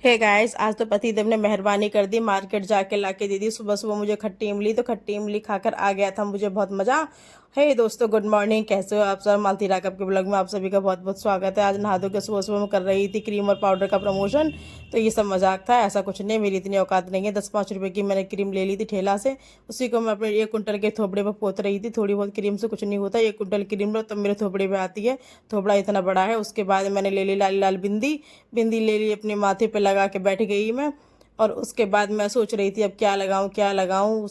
Hey guys, आज तो पतिदेव ने मेहरबानी कर दी, मार्केट जाके लाके दे दी। सुबह सुबह मुझे खट्टी इमली, तो खट्टी इमली खाकर आ गया था मुझे बहुत मजा। हे दोस्तों, गुड मॉर्निंग, कैसे हो आप सब। मालती राघव के ब्लॉग में आप सभी का बहुत बहुत स्वागत है। आज नहा धो के सुबह सुबह मैं कर रही थी क्रीम और पाउडर का प्रमोशन। तो ये सब मजाक था, ऐसा कुछ नहीं, मेरी इतनी औकात नहीं है। 10-5 रुपए की मैंने क्रीम ले ली थी ठेला से, उसी को मैं अपने 1 कुंटल के थोपड़े पर पोत रही थी। थोड़ी बहुत क्रीम से कुछ नहीं होता, 1 कुंटल क्रीम लो तब मेरे थोपड़े पे आती है। थोपड़ा इतना बड़ा है। उसके बाद मैंने ले ली लाल लाल बिंदी। बिंदी ले ली, अपने माथे पे लगा के बैठ गई मैं। और उसके बाद मैं सोच रही थी अब क्या लगाऊं क्या लगाऊं।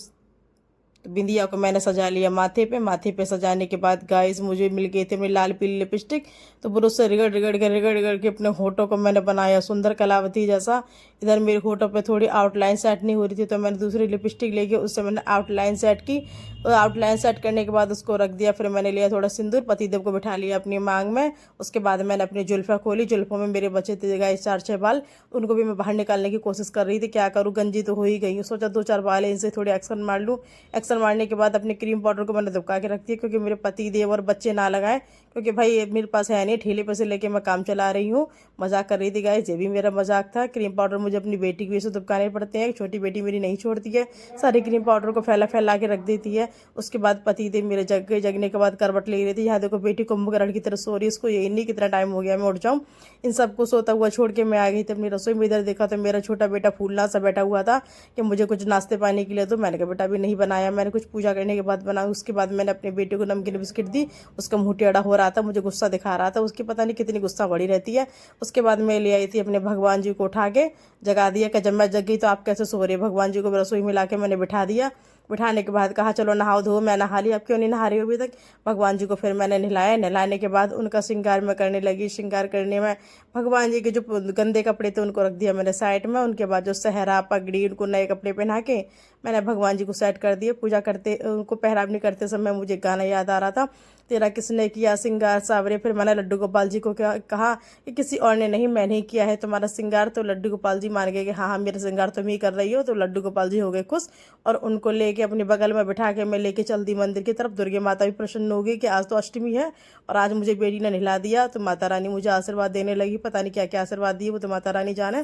तो बिंदिया को मैंने सजा लिया माथे पे। माथे पे सजाने के बाद गाइस मुझे मिल गए थे मेरी लाल पीली लिपस्टिक। तो ब्रश से रिगड़ रिगड़ के अपने होठों को मैंने बनाया सुंदर कलावती जैसा। इधर मेरे होठों पे थोड़ी आउटलाइन सेट नहीं हो रही थी, तो मैंने दूसरी लिपस्टिक लेके उससे मैंने आउटलाइन सेट की। और आउटलाइन सेट करने के बाद उसको रख दिया। फिर मैंने लिया थोड़ा सिंदूर, पतिदेव को बिठा लिया अपनी मांग में। उसके बाद मैंने अपनी जुल्फा खोली। जुल्फों में मेरे बचे थे गाइस 4-6 बाल। उनको भी मैं बाहर निकालने की कोशिश कर रही थी, क्या करूँ, गंजी तो हो ही गई हूँ। सोचा 2-4 बाल है, इनसे थोड़ी एक्शन मार लूँ। एक्शन मारने के बाद अपने क्रीम पाउडर को मैंने दबका के रख दिया, क्योंकि मेरे पति देव और बच्चे ना लगाए। क्योंकि भाई मेरे पास है नहीं, ठेले पे से लेके मैं काम चला रही हूँ। मजाक कर रही थी गाइस, ये भी मेरा मजाक था। क्रीम पाउडर मुझे अपनी बेटी की वजह से दबकाने पड़ते हैं। छोटी बेटी मेरी नहीं छोड़ती है, सारे क्रीम पाउडर को फैला फैला के रख देती है। उसके बाद पति देव मेरे जग गए। जगने के बाद करवट ले रही थी। यहाँ देखो बेटी कुंभकर्ण की तरह सो रही है, इसको ये नहीं कितना टाइम हो गया मैं उठ जाऊँ। इन सबको सोता हुआ छोड़ के मैं आ गई थी अपनी रसोई में। इधर देखा तो मेरा छोटा बेटा फूलना सा बैठा हुआ था कि मुझे कुछ नाश्ते पानी के लिए दो। मैंने कहा बेटा अभी नहीं बनाया, मैंने कुछ पूजा करने के बाद बनाऊँ। उसके बाद मैंने अपने बेटे को नमकीन बिस्किट दी। उसका मुंह टेढ़ा हो रहा था, मुझे गुस्सा दिखा रहा था। उसकी पता नहीं कितनी गुस्सा बढ़ी रहती है। उसके बाद मैं ले आई थी अपने भगवान जी को उठा के, जगा दिया कि जब मैं जग गई तो आप कैसे सो रहे। भगवान जी को रसोई में ला के मैंने बिठा दिया। बिठाने के बाद कहा चलो नहाओ धो। मैं नहा ली, अब क्यों नहीं नहा रही हो अभी तक। भगवान जी को फिर मैंने नहलाया। नहलाने के बाद उनका श्रृंगार मैं करने लगी। श्रृंगार करने में भगवान जी के जो गंदे कपड़े थे उनको रख दिया मैंने साइड में। उनके बाद जो सहरा पगड़ी उनको नए कपड़े पहना के मैंने भगवान जी को सेट कर दिए। पूजा करते उनको पहरावनी करते समय मुझे गाना याद आ रहा था, तेरा किसने किया श्रृंगार सावरे। फिर मैंने लड्डू गोपाल जी को कहा कि किसी और ने नहीं, मैंने ही किया है तुम्हारा श्रृंगार। तो लड्डू गोपाल जी मान गए कि हाँ हाँ मेरा श्रृंगार तुम ही कर रही हो। तो लड्डू गोपाल जी हो गए खुश, और उनको लेके अपने बगल में बिठा के मैं लेके चल दी मंदिर की तरफ। दुर्गे माता भी प्रसन्न हो गई कि आज तो अष्टमी है और आज मुझे बेटी ने नहला दिया। तो माता रानी मुझे आशीर्वाद देने लगी, पता नहीं क्या क्या आशीर्वाद दिए वो तो माता रानी जाने।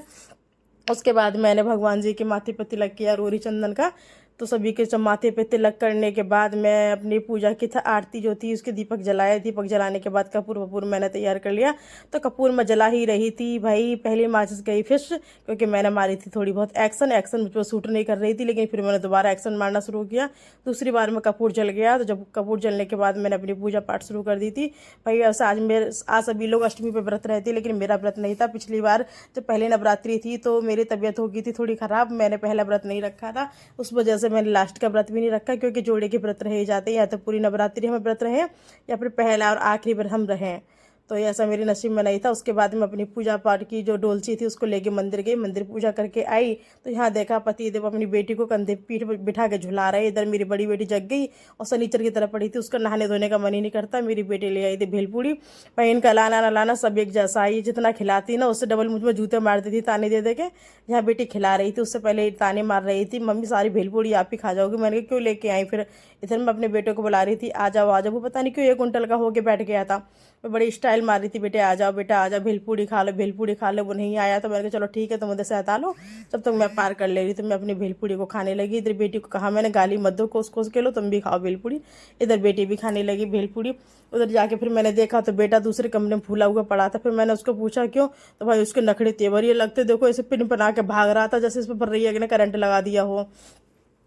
उसके बाद मैंने भगवान जी के माथे पे तिलक किया रोरी चंदन का। तो सभी के जब माथे पे तिलक करने के बाद मैं अपनी पूजा की था आरती जो थी उसके दीपक जलाया। दीपक जलाने के बाद कपूर वपूर मैंने तैयार कर लिया। तो कपूर मैं जला ही रही थी भाई, पहली माचिस गई फिश, क्योंकि मैंने मारी थी थोड़ी बहुत एक्शन। एक्शन मुझ पर सूट नहीं कर रही थी, लेकिन फिर मैंने दोबारा एक्शन मारना शुरू किया। दूसरी बार में कपूर जल गया। तो जब कपूर जलने के बाद मैंने अपनी पूजा पाठ शुरू कर दी थी। भाई ऐसा आज सभी लोग अष्टमी पे व्रत रहते, लेकिन मेरा व्रत नहीं था। पिछली बार जब पहले नवरात्रि थी तो मेरी तबीयत हो गई थी थोड़ी ख़राब, मैंने पहला व्रत नहीं रखा था। उस वजह से मैंने लास्ट का व्रत भी नहीं रखा, क्योंकि जोड़े के व्रत रहे जाते हैं, या तो पूरी नवरात्रि हमें व्रत रहे या फिर पहला और आखिरी व्रत हम रहें। तो ये ऐसा मेरे नसीब में नहीं था। उसके बाद मैं अपनी पूजा पाठ की जो डोलची थी उसको लेके मंदिर गई। मंदिर पूजा करके आई तो यहाँ देखा पति देव अपनी बेटी को कंधे पीठ पर बिठा के झुला रहे। इधर मेरी बड़ी बेटी जग गई और सनीचर की तरफ पड़ी थी, उसका नहाने धोने का मन ही नहीं करता। मेरी बेटी ले आई थी भेलपूड़ी। भाई इनका लाना ना लाना सब एक जैसा ही, जितना खिलाती ना उससे डबल मुझ में जूते मारती थी ताने दे दे के। यहाँ बेटी खिला रही थी, उससे पहले ताने मार रही थी, मम्मी सारी भेलपूड़ी आप ही खा जाओगी। मैंने कहा क्यों लेके आई। फिर इधर मैं अपने बेटे को बुला रही थी, आ जाओ आ जाओ। वो पता नहीं क्यों 1 कुंटल का होके बैठ गया था। मैं बड़ी स्टाइल मार रही थी, बेटे आ जाओ बेटा आ जाओ, भेलपूड़ी खा लो भेलपूड़ी खा लो। वो नहीं आया तो मैंने कहा चलो ठीक है तुम उधर से हटा लो, जब तक मैं पार कर ले रही। तो मैं अपनी भेलपूड़ी को खाने लगी। इधर बेटी को कहा मैंने गाली मत दो, कोस कोस के लो, तुम भी खाओ भेलपूड़ी। इधर बेटी भी खाने लगी भेलपूड़ी। उधर जाके फिर मैंने देखा तो बेटा दूसरे कमरे में फूला हुआ पड़ा था। फिर मैंने उसको पूछा क्यों, तो भाई उसके नखड़े तेवर ये लगते देखो, ऐसे पिन बना के भाग रहा था जैसे इस पर रही है कि करंट लगा दिया हो।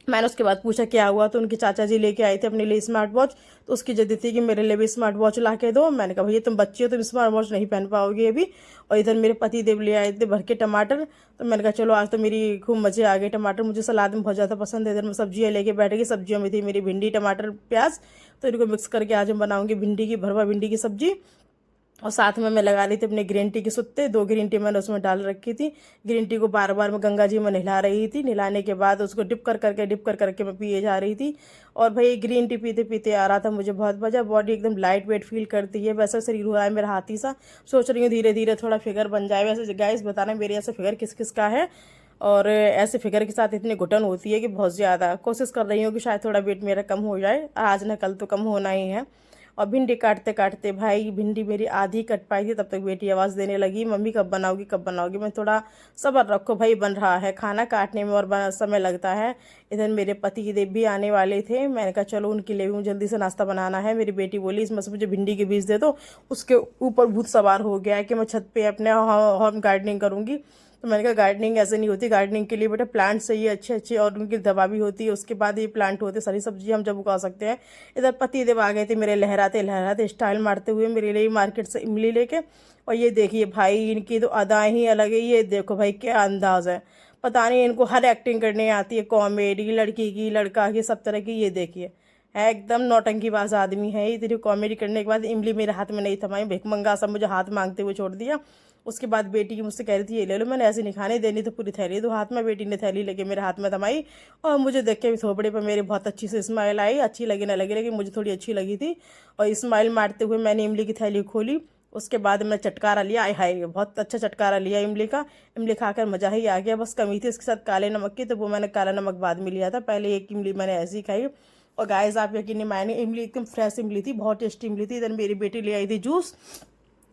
मैंने उसके बाद पूछा क्या हुआ, तो उनके चाचा जी लेके आए थे अपने लिए स्मार्ट वॉच। तो उसकी जिद थी कि मेरे लिए भी स्मार्ट वॉच ला के दो। मैंने कहा भैया तुम बच्ची हो, तुम स्मार्ट वॉच नहीं पहन पाओगे अभी। और इधर मेरे पति देव ले आए थे भर के टमाटर। तो मैंने कहा चलो आज तो मेरी खूब मजे आ गए। टमाटर मुझे सलाद में बहुत ज़्यादा पसंद है। इधर मैं सब्जियाँ लेके बैठ गई। सब्जियों में थी मेरी भिंडी टमाटर प्याज। तो इनको मिक्स करके आज हम बनाऊंगी भिंडी की भरवा भिंडी की सब्जी। और साथ में मैं लगा रही थी अपने ग्रीन टी के सुत्ते, 2 ग्रीन टी मैंने उसमें डाल रखी थी। ग्रीन टी को बार बार मैं गंगा जी में नहला रही थी। नहलाने के बाद उसको डिप कर करके मैं पिए जा रही थी। और भाई ग्रीन टी पीते पीते आ रहा था मुझे बहुत मजा। बॉडी एकदम लाइट वेट फील करती है, वैसा शरीर हुआ है मेरा हाथी सा। सोच रही हूँ धीरे धीरे थोड़ा फिगर बन जाए। वैसे गाइस बताना मेरे ऐसे फिगर किस किस का है, और ऐसे फिगर के साथ इतनी घुटन होती है कि बहुत ज़्यादा। कोशिश कर रही हूँ कि शायद थोड़ा वेट मेरा कम हो जाए, आज न कल तो कम होना ही है। और भिंडी काटते काटते भाई भिंडी मेरी आधी कट पाई थी, तब तक बेटी आवाज़ देने लगी, मम्मी कब बनाओगी कब बनाओगी। मैं थोड़ा सब्र रखो भाई, बन रहा है खाना, काटने में और समय लगता है। इधर मेरे पति देव भी आने वाले थे, मैंने कहा चलो उनके लिए भी मुझे जल्दी से नाश्ता बनाना है। मेरी बेटी बोली इसमें से मुझे भिंडी के बीज दे दो, उसके ऊपर भूत सवार हो गया है कि मैं छत पे अपने होम गार्डनिंग करूँगी। तो मैंने कहा गार्डनिंग ऐसे नहीं होती, गार्डनिंग के लिए बेटा प्लांट चाहिए अच्छे अच्छे, और उनकी दवा भी होती है, उसके बाद ये प्लांट होते, सारी सब्जी हम जब उगा सकते हैं। इधर पति देव आ गए थे मेरे, लहराते लहराते स्टाइल मारते हुए मेरे लिए मार्केट से इमली लेके। और ये देखिए भाई इनकी तो अदाएँ ही अलग है, ये देखो भाई क्या अंदाज़ है, पता नहीं इनको हर एक्टिंग करने आती है, कॉमेडी, लड़की की लड़का की सब तरह की। ये देखिए है एकदम नौटंकीबाज आदमी है। इतनी कॉमेडी करने के बाद इमली मेरे हाथ में नहीं थमाई, भिखमंगा सब मुझे हाथ मांगते हुए छोड़ दिया। उसके बाद बेटी मुझसे कह रही थी ये ले लो, मैंने ऐसे नहीं खाने देनी तो पूरी थैली दो हाथ में। बेटी ने थैली लेके मेरे हाथ में थमाई, और मुझे देख के भी थोपड़े पर मेरे बहुत अच्छी से स्माइल आई। अच्छी लगी ना लगी, लेकिन मुझे थोड़ी अच्छी लगी थी। और स्माइल मारते हुए मैंने इमली की थैली खोली, उसके बाद मैं चटकारा लिया। आय हाय बहुत अच्छा चटकारा लिया इमली का, इमली खाकर मज़ा ही आ गया। बस कमी थी इसके साथ काले नमक की, तो वो मैंने काला नमक बाद में लिया था, पहले एक इमली मैंने ऐसी ही खाई। और गाइस आप यकीन नहीं मानेंगे, इमली एकदम फ्रेश इमली थी, बहुत टेस्टी इमली थी। इधर मेरी बेटी ले आई थी जूस,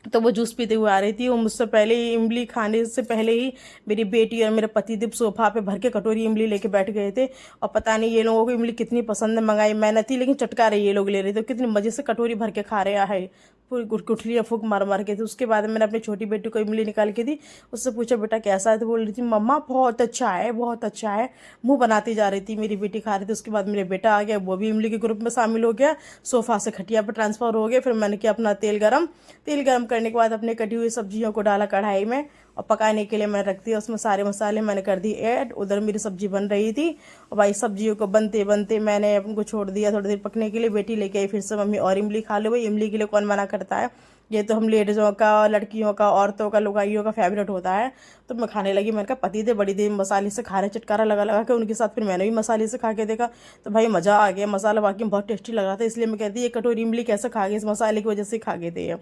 तो वो जूस पीते हुए आ रही थी। वो मुझसे पहले ही, इमली खाने से पहले ही मेरी बेटी और मेरे पतिदेव सोफा पे भर के कटोरी इमली लेके बैठ गए थे। और पता नहीं ये लोगों को इमली कितनी पसंद है, मंगाई मैंने थी लेकिन चटका रही ये लोग ले रहे थे, कितनी मज़े से कटोरी भर के खा रहे हैं, पूरी गुठलियाँ फूक मार मार के थी। उसके बाद मैंने अपनी छोटी बेटी को इमली निकाल के दी, उससे पूछा बेटा कैसा है, तो बोल रही थी मम्मा बहुत अच्छा है बहुत अच्छा है, मुँह बनाती जा रही थी। मेरी बेटी खा रही थी, उसके बाद मेरे बेटा आ गया, वो भी इमली के ग्रुप में शामिल हो गया, सोफ़ा से खटिया पर ट्रांसफ़र हो गया। फिर मैंने किया अपना तेल गरम करने के बाद अपने कटी हुई सब्जियों को डाला कढ़ाई में, और पकाने के लिए मैंने रख दिया, उसमें सारे मसाले मैंने कर दिए ऐड। उधर मेरी सब्जी बन रही थी, और भाई सब्जियों को बनते बनते मैंने उनको छोड़ दिया थोड़ी देर पकने के लिए। बेटी लेके आई फिर से, मम्मी और इमली खा लो। भाई इमली के लिए कौन मना करता है, ये तो हम लेडीज़ों का, लड़कियों का, औरतों का, लुगाइयों का फेवरेट होता है। तो मैं खाने लगी, मैंने कहा पति थे बड़ी देर मसाले से खा रहे, चटकारा लगा लगा के उनके साथ। फिर मैंने भी मसाले से खा के देखा, तो भाई मज़ा आ गया, मसाला वाकई बहुत टेस्टी लग रहा था। इसलिए मैं कहती ये कटोरी इमली कैसे खा गई, इस मसाले की वजह से खा गए थे ये।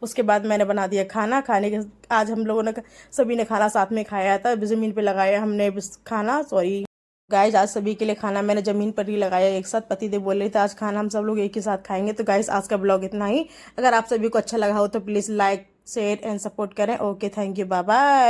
उसके बाद मैंने बना दिया खाना। खाने के आज हम लोगों ने सभी ने खाना साथ में खाया था, ज़मीन पे लगाया हमने खाना, सॉरी गाइस आज सभी के लिए खाना मैंने ज़मीन पर ही लगाया एक साथ। पतिदेव बोल रहे थे आज खाना हम सब लोग एक ही साथ खाएंगे। तो गाइस आज का ब्लॉग इतना ही, अगर आप सभी को अच्छा लगा हो तो please like share and support करें। Okay thank you, bye bye.